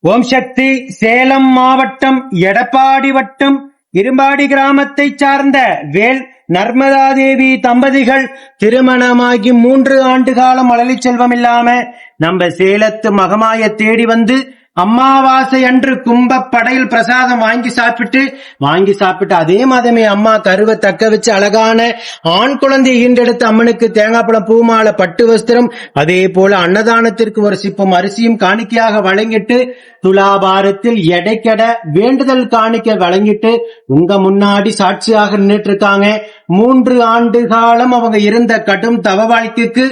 ஓம் சக்தி. சேலம் மாவட்டம் எடப்பாடி வட்டம் இரும்பாடி கிராமத்தைச் சார்ந்த வேல் நர்மதாதேவி தம்பதிகள் திருமணமாகி 3 ஆண்டு காலம் மழலை செல்வம் இல்லாம நம்ம சேலத்து மகமாய தேடி வந்து அம்மாவாசை அன்று கும்பப்படையில் பிரசாதம் வாங்கி சாப்பிட்டு அதே மாதமே அம்மா கருவை தக்க வச்சு அழகான ஆண் குழந்தை ஈண்டெடுத்து அம்மனுக்கு தேங்காய் பழம் பூமாலை பட்டு வஸ்திரம் அதே போல அன்னதானத்திற்கு ஒரு சிப்பம் அரிசியும் காணிக்கையாக வழங்கிட்டு துலாபாரத்தில் எடைக்கட வேண்டுதல் காணிக்க வழங்கிட்டு உங்க முன்னாடி சாட்சியாக நின்றுட்டு இருக்காங்க. 3 ஆண்டு காலம் அவங்க இருந்த கடும் தவ வாழ்க்கைக்கு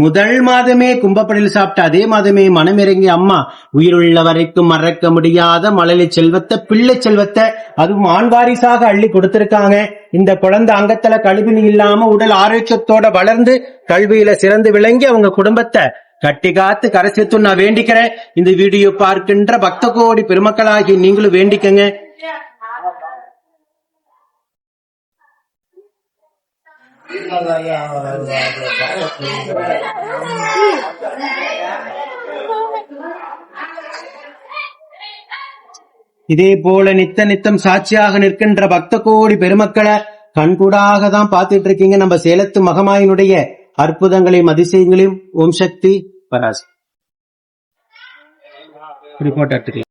முதல் மாதமே கும்பப்படையில் சாப்பிட்டு அதே மாதமே மனமிறங்கி அம்மா உயிருள்ள வரைக்கும் மறக்க முடியாத மழலை செல்வத்தை பிள்ளை செல்வத்தை அதுவும் ஆண் வாரிசாக அள்ளி கொடுத்திருக்காங்க. இந்த குழந்தை அங்கத்துல கல்வி இல்லாம உடல் ஆரோக்கியத்தோட வளர்ந்து கல்வியில சிறந்து விளங்கி அவங்க குடும்பத்தை கட்டி காத்து கரை சேர்த்து நான் வேண்டிக்கிறேன். இந்த வீடியோ பார்க்கின்ற பக்த கோடி பெருமக்களாகி நீங்களும் வேண்டிக்கங்க. இதே போல நித்தம் சாட்சியாக நிற்கின்ற பக்த கோடி பெருமக்களை கண்கூடாக தான் பார்த்துட்டு இருக்கீங்க. நம்ம சேலத்து மகமாயினுடைய அற்புதங்களையும் அதிசயங்களையும் ஓம் சக்தி பராசக்தி ரிப்போர்ட் எடுத்துக்கலாம்.